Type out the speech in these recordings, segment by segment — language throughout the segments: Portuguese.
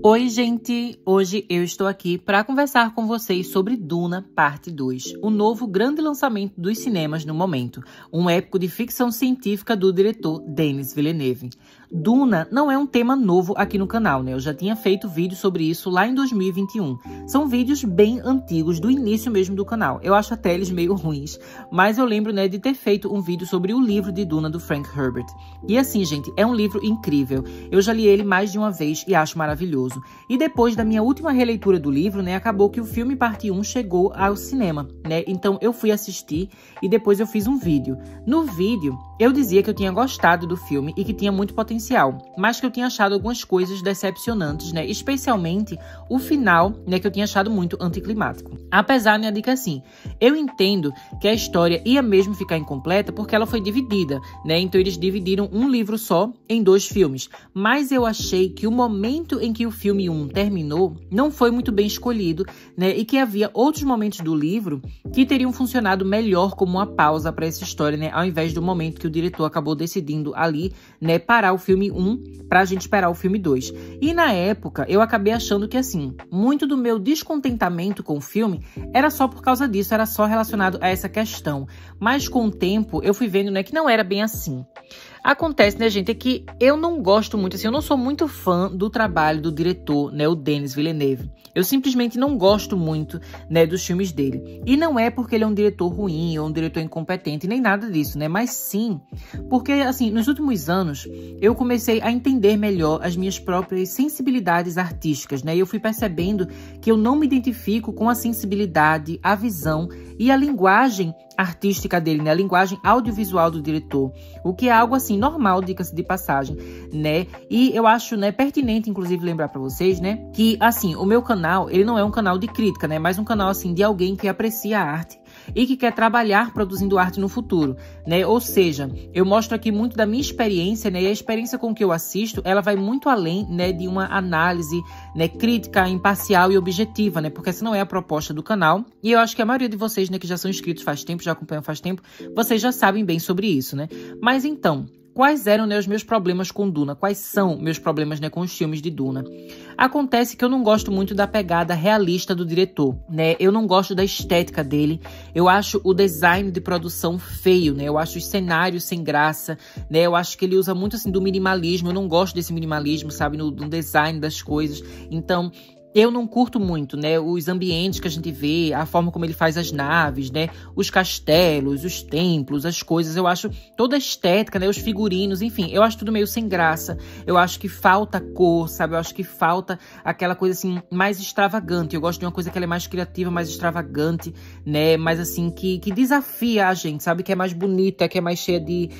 Oi, gente! Hoje eu estou aqui para conversar com vocês sobre Duna, parte 2, o novo grande lançamento dos cinemas no momento, um épico de ficção científica do diretor Denis Villeneuve. Duna não é um tema novo aqui no canal, né? Eu já tinha feito vídeo sobre isso lá em 2021. São vídeos bem antigos, do início mesmo do canal. Eu acho até eles meio ruins, mas eu lembro, né, de ter feito um vídeo sobre o livro de Duna do Frank Herbert. E assim, gente, é um livro incrível. Eu já li ele mais de uma vez e acho maravilhoso. E depois da minha última releitura do livro, né, acabou que o filme parte 1 chegou ao cinema, né? Então eu fui assistir e depois eu fiz um vídeo. No vídeo, eu dizia que eu tinha gostado do filme e que tinha muito potencial, mas que eu tinha achado algumas coisas decepcionantes, né? Especialmente o final, né, que eu tinha achado muito anticlimático. Apesar, né, de que assim, eu entendo que a história ia mesmo ficar incompleta porque ela foi dividida, né? Então eles dividiram um livro só em 2 filmes. Mas eu achei que o momento em que o filme 1 terminou não foi muito bem escolhido, né? E que havia outros momentos do livro que teriam funcionado melhor como uma pausa para essa história, né? Ao invés do momento que o diretor acabou decidindo ali, né, parar o filme 1 pra gente esperar o filme 2. E na época, eu acabei achando que, assim, muito do meu descontentamento com o filme era só por causa disso, era só relacionado a essa questão. Mas com o tempo, eu fui vendo, né, que não era bem assim. Acontece, né, gente, é que eu não gosto muito, assim, eu não sou muito fã do trabalho do diretor, né, o Denis Villeneuve. Eu simplesmente não gosto muito, né, dos filmes dele. E não é porque ele é um diretor ruim ou um diretor incompetente, nem nada disso, né, mas sim porque, assim, nos últimos anos, eu comecei a entender melhor as minhas próprias sensibilidades artísticas, né, e eu fui percebendo que eu não me identifico com a sensibilidade, a visão e a linguagem artística dele, né, a linguagem audiovisual do diretor, o que é algo, assim, normal, diga-se de passagem, né, e eu acho, né, pertinente, inclusive, lembrar pra vocês, né, que, assim, o meu canal, ele não é um canal de crítica, né, mas um canal, assim, de alguém que aprecia a arte e que quer trabalhar produzindo arte no futuro, né, ou seja, eu mostro aqui muito da minha experiência, né, e a experiência com que eu assisto, ela vai muito além, né, de uma análise, né, crítica, imparcial e objetiva, né, porque essa não é a proposta do canal, e eu acho que a maioria de vocês, né, que já são inscritos faz tempo, já acompanham faz tempo, vocês já sabem bem sobre isso, né, mas então, quais eram, né, os meus problemas com Duna? Quais são meus problemas, né, com os filmes de Duna? Acontece que eu não gosto muito da pegada realista do diretor, né? Eu não gosto da estética dele. Eu acho o design de produção feio, né? Eu acho os cenários sem graça, né? Eu acho que ele usa muito, assim, do minimalismo. Eu não gosto desse minimalismo, sabe? No design das coisas. Então, eu não curto muito, né, os ambientes que a gente vê, a forma como ele faz as naves, né, os castelos, os templos, as coisas. Eu acho toda a estética, né, os figurinos, enfim, eu acho tudo meio sem graça. Eu acho que falta cor, sabe? Eu acho que falta aquela coisa, assim, mais extravagante. Eu gosto de uma coisa que ela é mais criativa, mais extravagante, né, mais, assim, que desafia a gente, sabe? Que é mais bonita, que é mais cheia de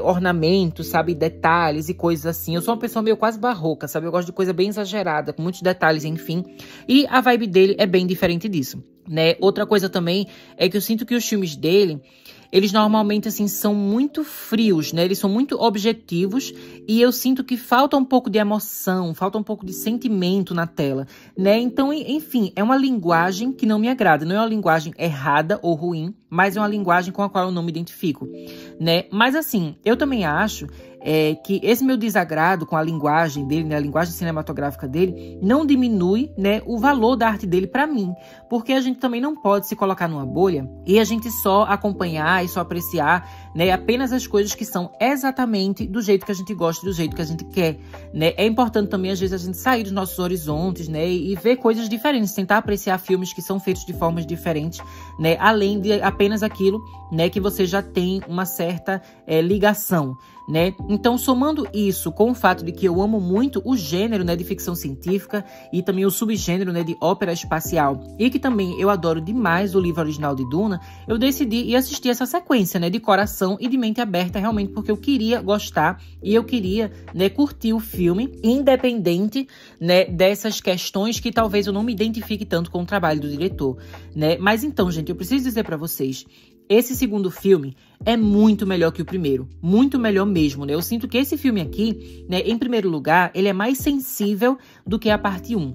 ornamentos, sabe? Detalhes e coisas assim. Eu sou uma pessoa meio quase barroca, sabe? Eu gosto de coisa bem exagerada, com muitos detalhes, enfim. E a vibe dele é bem diferente disso, né? Outra coisa também é que eu sinto que os filmes dele, eles normalmente, assim, são muito frios, né? Eles são muito objetivos e eu sinto que falta um pouco de emoção, falta um pouco de sentimento na tela, né? Então, enfim, é uma linguagem que não me agrada. Não é uma linguagem errada ou ruim, mas é uma linguagem com a qual eu não me identifico, né? Mas, assim, eu também acho que esse meu desagrado com a linguagem dele, né, a linguagem cinematográfica dele, não diminui, né, o valor da arte dele pra mim. Porque a gente também não pode se colocar numa bolha e a gente só acompanhar e só apreciar, né, apenas as coisas que são exatamente do jeito que a gente gosta, do jeito que a gente quer, né? É importante também, às vezes, a gente sair dos nossos horizontes, né, e ver coisas diferentes, tentar apreciar filmes que são feitos de formas diferentes, né, além de apenas aquilo, né, que você já tem uma certa ligação, né? Então, somando isso com o fato de que eu amo muito o gênero, né, de ficção científica e também o subgênero, né, de ópera espacial, e que também eu adoro demais o livro original de Duna, eu decidi ir assistir essa sequência, né, de coração e de mente aberta, realmente porque eu queria gostar e eu queria, né, curtir o filme, independente, né, dessas questões que talvez eu não me identifique tanto com o trabalho do diretor, né? Mas então, gente, eu preciso dizer pra vocês, esse segundo filme é muito melhor que o primeiro. Muito melhor mesmo, né? Eu sinto que esse filme aqui, né, em primeiro lugar, ele é mais sensível do que a parte 1.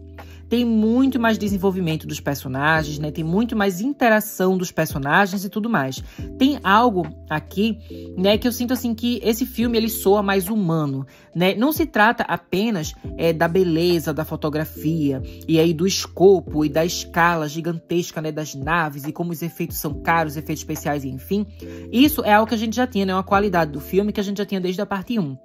tem muito mais desenvolvimento dos personagens, né? Tem muito mais interação dos personagens e tudo mais. Tem algo aqui, né, que eu sinto assim que esse filme ele soa mais humano, né? Não se trata apenas da beleza da fotografia e aí do escopo e da escala gigantesca, né, das naves e como os efeitos são caros, efeitos especiais, enfim. Isso é algo que a gente já tinha, né? Uma qualidade do filme que a gente já tinha desde a parte 1.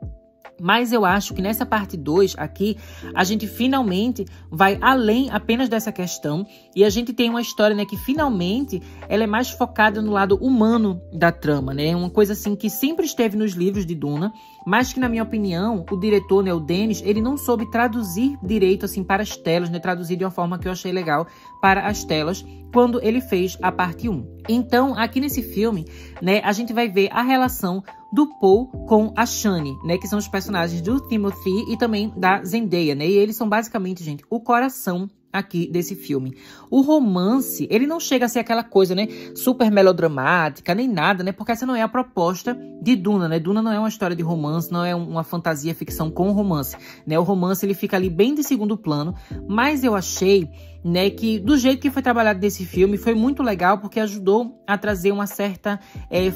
Mas eu acho que nessa parte 2 aqui, a gente finalmente vai além apenas dessa questão e a gente tem uma história, né, que finalmente ela é mais focada no lado humano da trama, né? Uma coisa assim que sempre esteve nos livros de Duna, mas que na minha opinião, o diretor, né, o Denis, ele não soube traduzir direito assim para as telas, né? Traduzir de uma forma que eu achei legal para as telas quando ele fez a parte 1. Então, aqui nesse filme, né, a gente vai ver a relação do Paul com a Shani, né, que são os personagens do Timothy e também da Zendaya, né, e eles são basicamente, gente, o coração aqui desse filme. O romance, ele não chega a ser aquela coisa, né, super melodramática, nem nada, né, porque essa não é a proposta de Duna, né, Duna não é uma história de romance, não é uma fantasia ficção com romance, né, o romance ele fica ali bem de segundo plano, mas eu achei, né, que do jeito que foi trabalhado nesse filme foi muito legal porque ajudou a trazer uma certa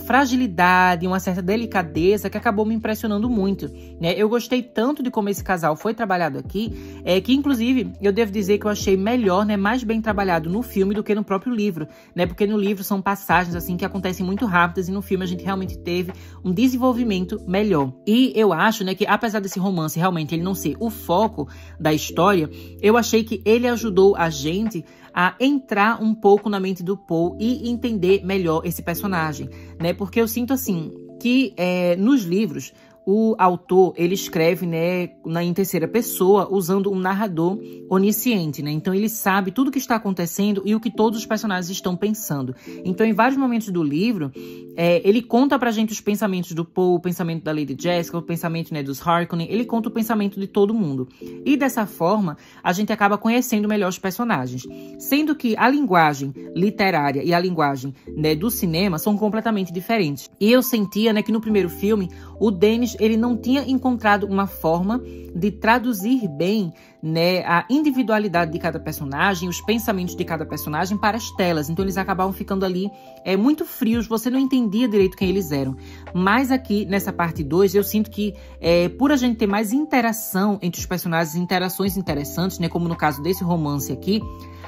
fragilidade, uma certa delicadeza que acabou me impressionando muito, né? Eu gostei tanto de como esse casal foi trabalhado aqui, que inclusive eu devo dizer que eu achei melhor, né, mais bem trabalhado no filme do que no próprio livro, né? Porque no livro são passagens assim que acontecem muito rápidas e no filme a gente realmente teve um desenvolvimento melhor. E eu acho, né, que apesar desse romance realmente ele não ser o foco da história, eu achei que ele ajudou a gente a entrar um pouco na mente do Paul e entender melhor esse personagem, né? Porque eu sinto assim que nos livros o autor, ele escreve, né, em terceira pessoa, usando um narrador onisciente, né? Então ele sabe tudo o que está acontecendo e o que todos os personagens estão pensando. Então, em vários momentos do livro, ele conta pra gente os pensamentos do Paul, o pensamento da Lady Jessica, o pensamento, né, dos Harkonnen, ele conta o pensamento de todo mundo. E dessa forma, a gente acaba conhecendo melhor os personagens. Sendo que a linguagem literária e a linguagem, né, do cinema são completamente diferentes. E eu sentia, né, que no primeiro filme, o Denis ele não tinha encontrado uma forma de traduzir bem, né, a individualidade de cada personagem, os pensamentos de cada personagem para as telas. Então eles acabavam ficando ali muito frios, você não entendia direito quem eles eram. Mas aqui nessa parte 2 eu sinto que por a gente ter mais interação entre os personagens, interações interessantes, né, como no caso desse romance aqui,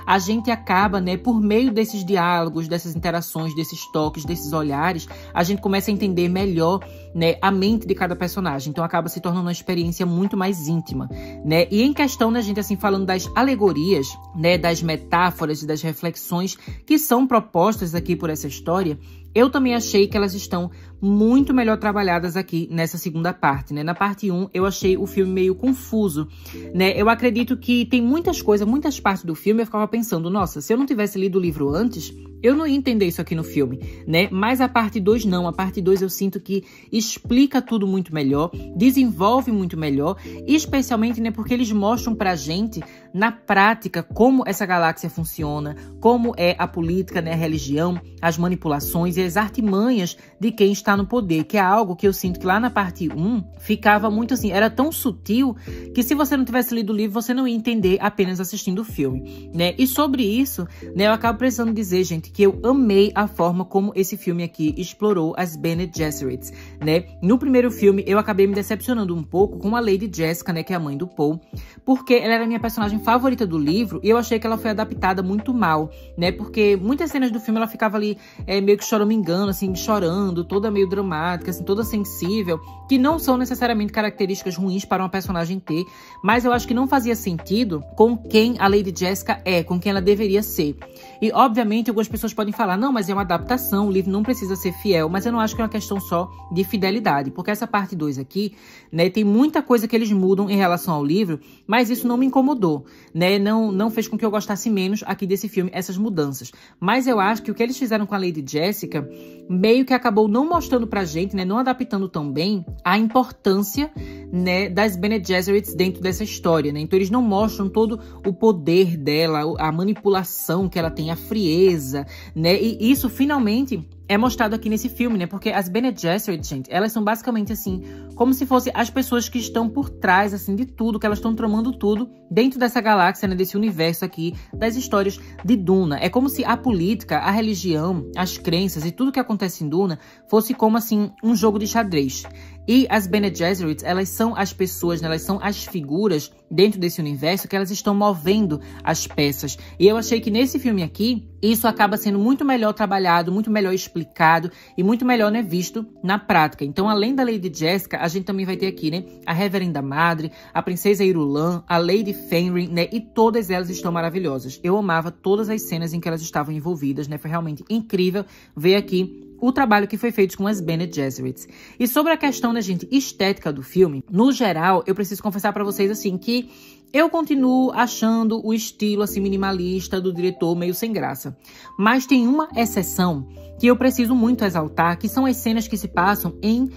a gente acaba, né, por meio desses diálogos, dessas interações, desses toques, desses olhares, a gente começa a entender melhor, né, a mente de cada personagem. Então acaba se tornando uma experiência muito mais íntima, né? E em questão, né, gente, assim, falando das alegorias, né, das metáforas e das reflexões que são propostas aqui por essa história, eu também achei que elas estão muito melhor trabalhadas aqui nessa segunda parte, né? Na parte 1, eu achei o filme meio confuso, né? Eu acredito que tem muitas coisas, muitas partes do filme eu ficava pensando, nossa, se eu não tivesse lido o livro antes, eu não ia entender isso aqui no filme, né? Mas a parte 2 não, a parte 2 eu sinto que explica tudo muito melhor, desenvolve muito melhor, especialmente, né, porque eles mostram pra gente, na prática, como essa galáxia funciona, como é a política, né, a religião, as manipulações e as artimanhas de quem está no poder, que é algo que eu sinto que lá na parte 1 ficava muito assim, era tão sutil que se você não tivesse lido o livro, você não ia entender apenas assistindo o filme, né? E sobre isso, né, eu acabo precisando dizer, gente, que eu amei a forma como esse filme aqui explorou as Bene Gesserits, né? No primeiro filme, eu acabei me decepcionando um pouco com a Lady Jessica, né, que é a mãe do Paul, porque ela era a minha personagem favorita do livro e eu achei que ela foi adaptada muito mal, né? Porque muitas cenas do filme ela ficava ali meio que choramingando, assim, chorando, toda meio dramática, assim, toda sensível, que não são necessariamente características ruins para uma personagem ter, mas eu acho que não fazia sentido com quem a Lady Jessica é, com quem ela deveria ser. E, obviamente, algumas pessoas podem falar, não, mas é uma adaptação, o livro não precisa ser fiel, mas eu não acho que é uma questão só de fidelidade, porque essa parte 2 aqui, né, tem muita coisa que eles mudam em relação ao livro, mas isso não me incomodou, né, não fez com que eu gostasse menos aqui desse filme, essas mudanças. Mas eu acho que o que eles fizeram com a Lady Jessica, meio que acabou não mostrando pra gente, né, não adaptando tão bem a importância, né, das Bene Gesserits dentro dessa história, né, então eles não mostram todo o poder dela, a manipulação que ela tem ordem, a frieza, né? E isso finalmente é mostrado aqui nesse filme, né? Porque as Bene Gesserit, gente, elas são basicamente assim, como se fossem as pessoas que estão por trás, assim, de tudo, que elas estão tramando tudo dentro dessa galáxia, né? Desse universo aqui, das histórias de Duna. É como se a política, a religião, as crenças e tudo que acontece em Duna fosse como, assim, um jogo de xadrez. E as Bene Gesserit, elas são as pessoas, né? Elas são as figuras dentro desse universo que elas estão movendo as peças. E eu achei que nesse filme aqui, isso acaba sendo muito melhor trabalhado, muito melhor explicado e muito melhor, né, visto na prática. Então, além da Lady Jessica, a gente também vai ter aqui, né, a Reverenda Madre, a Princesa Irulan, a Lady Fenrir, né, e todas elas estão maravilhosas. Eu amava todas as cenas em que elas estavam envolvidas, né, foi realmente incrível ver aqui o trabalho que foi feito com as Bene Gesserit. E sobre a questão, né, gente, estética do filme, no geral, eu preciso confessar pra vocês, assim, que eu continuo achando o estilo, assim, minimalista do diretor meio sem graça. Mas tem uma exceção que eu preciso muito exaltar, que são as cenas que se passam em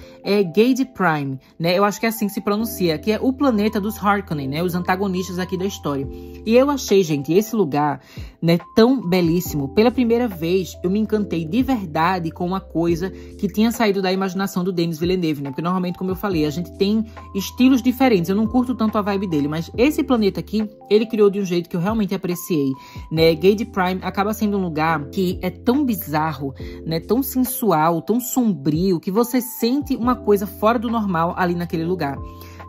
Gade Prime, né? Eu acho que é assim que se pronuncia, que é o planeta dos Harkonnen, né? Os antagonistas aqui da história. E eu achei, gente, esse lugar, né, tão belíssimo. Pela primeira vez, eu me encantei de verdade com uma coisa que tinha saído da imaginação do Denis Villeneuve, né? Porque normalmente, como eu falei, a gente tem estilos diferentes. Eu não curto tanto a vibe dele, mas esse planeta aqui, ele criou de um jeito que eu realmente apreciei, né? Gade Prime acaba sendo um lugar que é tão bizarro, né, tão sensual, tão sombrio, que você sente uma coisa fora do normal ali naquele lugar.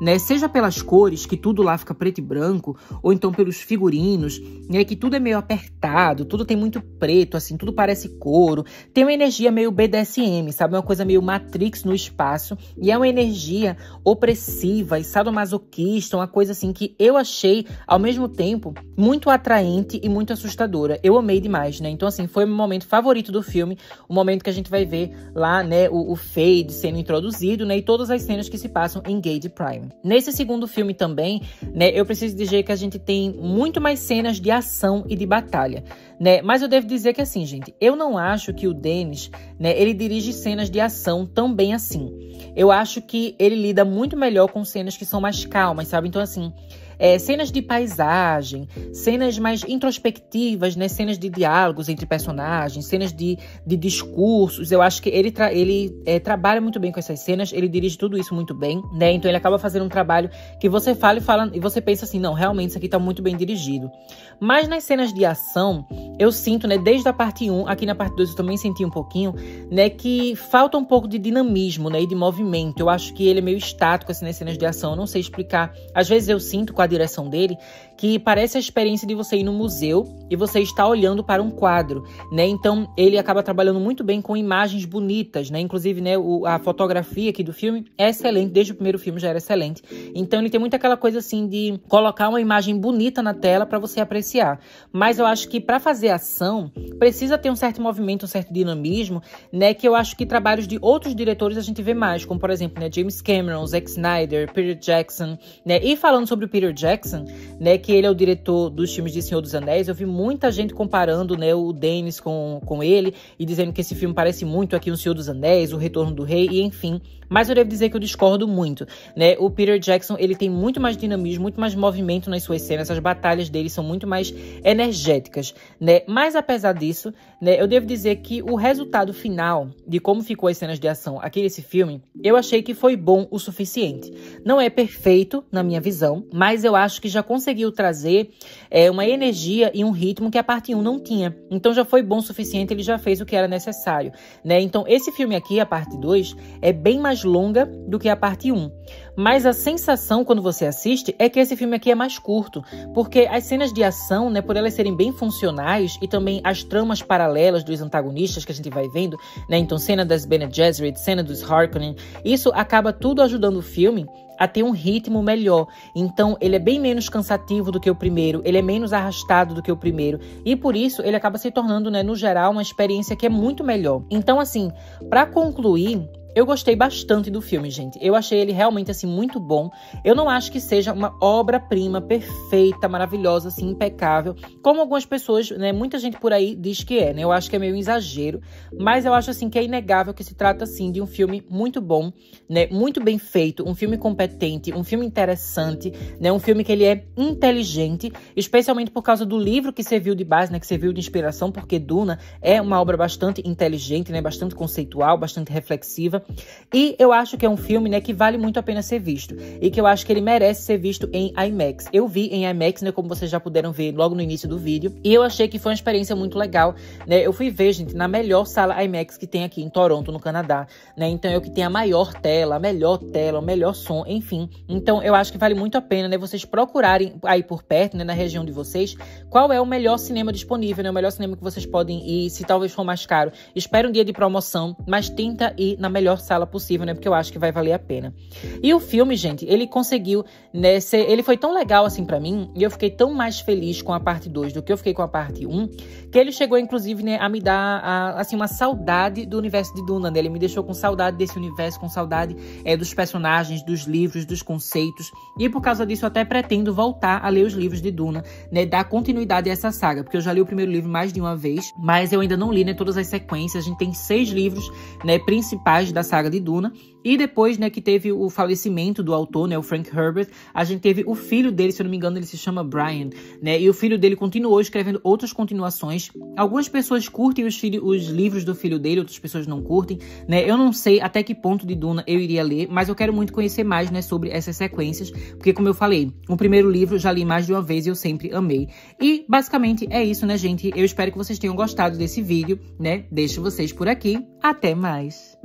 Né, seja pelas cores, que tudo lá fica preto e branco, ou então pelos figurinos, né, que tudo é meio apertado, tudo tem muito preto, assim, tudo parece couro. Tem uma energia meio BDSM, sabe? Uma coisa meio Matrix no espaço. E é uma energia opressiva e sadomasoquista, uma coisa assim que eu achei, ao mesmo tempo, muito atraente e muito assustadora. Eu amei demais, né? Então, assim, foi o meu momento favorito do filme, o momento que a gente vai ver lá, né, o Fade sendo introduzido, né, e todas as cenas que se passam em Gade Prime. Nesse segundo filme também, né, eu preciso dizer que a gente tem muito mais cenas de ação e de batalha, né? Mas eu devo dizer que assim, gente, eu não acho que o Denis, né, ele dirige cenas de ação tão bem assim. Eu acho que ele lida muito melhor com cenas que são mais calmas, sabe? Então, assim, cenas de paisagem, cenas mais introspectivas, né? Cenas de diálogos entre personagens, cenas de discursos. Eu acho que ele trabalha muito bem com essas cenas, ele dirige tudo isso muito bem, né? Então ele acaba fazendo um trabalho que você fala e você pensa assim, não, realmente isso aqui tá muito bem dirigido. Mas nas cenas de ação, eu sinto, né, desde a parte 1, aqui na parte 2 eu também senti um pouquinho, né, que falta um pouco de dinamismo, né, e de movimento. Eu acho que ele é meio estático, assim, nas cenas de ação, eu não sei explicar. Às vezes eu sinto com a direção dele que parece a experiência de você ir no museu e você está olhando para um quadro, né? Então ele acaba trabalhando muito bem com imagens bonitas, né? Inclusive, né, a fotografia aqui do filme é excelente, desde o primeiro filme já era excelente. Então ele tem muito aquela coisa assim de colocar uma imagem bonita na tela para você apreciar. Mas eu acho que para fazer ação precisa ter um certo movimento, um certo dinamismo, né? Que eu acho que trabalhos de outros diretores a gente vê mais, como por exemplo, né, James Cameron, Zack Snyder, Peter Jackson, né? E falando sobre o Peter Jackson, né, que ele é o diretor dos filmes de Senhor dos Anéis, eu vi muita gente comparando, né, o Denis com ele e dizendo que esse filme parece muito aqui o Senhor dos Anéis, o Retorno do Rei, e enfim. Mas eu devo dizer que eu discordo muito, né? O Peter Jackson, ele tem muito mais dinamismo, muito mais movimento nas suas cenas, as batalhas dele são muito mais energéticas, né? Mas apesar disso, né, eu devo dizer que o resultado final de como ficou as cenas de ação aqui nesse filme, eu achei que foi bom o suficiente. Não é perfeito, na minha visão, mas eu acho que já conseguiu trazer uma energia e um ritmo que a parte 1 não tinha. Então já foi bom o suficiente, ele já fez o que era necessário, né? Então esse filme aqui, a parte 2, é bem mais longa do que a parte 1. Mas a sensação quando você assiste é que esse filme aqui é mais curto, porque as cenas de ação, né, por elas serem bem funcionais e também as tramas paralelas dos antagonistas que a gente vai vendo, né, então cena das Bene Gesserit, cena dos Harkonnen, isso acaba tudo ajudando o filme a ter um ritmo melhor. Então, ele é bem menos cansativo do que o primeiro, ele é menos arrastado do que o primeiro, e por isso ele acaba se tornando, né, no geral, uma experiência que é muito melhor. Então, assim, para concluir, Eu gostei bastante do filme, gente. Eu achei ele realmente, assim, muito bom. Eu não acho que seja uma obra-prima perfeita, maravilhosa, assim, impecável, como algumas pessoas, né, muita gente por aí diz que é, né? Eu acho que é meio exagero, mas eu acho, assim, que é inegável que se trata, assim, de um filme muito bom, né? Muito bem feito, um filme competente, um filme interessante, né? Um filme que ele é inteligente, especialmente por causa do livro que serviu de base, né? Que serviu de inspiração, porque Duna é uma obra bastante inteligente, né? Bastante conceitual, bastante reflexiva. E eu acho que é um filme, né, que vale muito a pena ser visto. E que eu acho que ele merece ser visto em IMAX. Eu vi em IMAX, né, como vocês já puderam ver logo no início do vídeo. E eu achei que foi uma experiência muito legal, né? Eu fui ver, gente, na melhor sala IMAX que tem aqui em Toronto, no Canadá, né? Então eu que tenho a maior tela, o melhor som, enfim. Então eu acho que vale muito a pena, né, vocês procurarem aí por perto, né, na região de vocês, qual é o melhor cinema disponível, né? O melhor cinema que vocês podem ir, se talvez for mais caro. Espera um dia de promoção, mas tenta ir na melhor sala possível, né? Porque eu acho que vai valer a pena. E o filme, gente, ele conseguiu, né, ele foi tão legal assim pra mim, e eu fiquei tão mais feliz com a parte 2 do que eu fiquei com a parte 1, que ele chegou, inclusive, né, a me dar, assim, uma saudade do universo de Duna, né? Ele me deixou com saudade desse universo, com saudade dos personagens, dos livros, dos conceitos, e por causa disso eu até pretendo voltar a ler os livros de Duna, né, dar continuidade a essa saga, porque eu já li o primeiro livro mais de uma vez, mas eu ainda não li, né, todas as sequências. A gente tem 6 livros, né, principais da saga de Duna, e depois, né, que teve o falecimento do autor, né, o Frank Herbert, a gente teve o filho dele, se eu não me engano, ele se chama Brian, né, e o filho dele continuou escrevendo outras continuações. Algumas pessoas curtem os livros do filho dele, outras pessoas não curtem, né, eu não sei até que ponto de Duna eu iria ler, mas eu quero muito conhecer mais, né, sobre essas sequências, porque, como eu falei, o primeiro livro eu já li mais de uma vez e eu sempre amei. E, basicamente, é isso, né, gente? Eu espero que vocês tenham gostado desse vídeo, né, deixo vocês por aqui, até mais!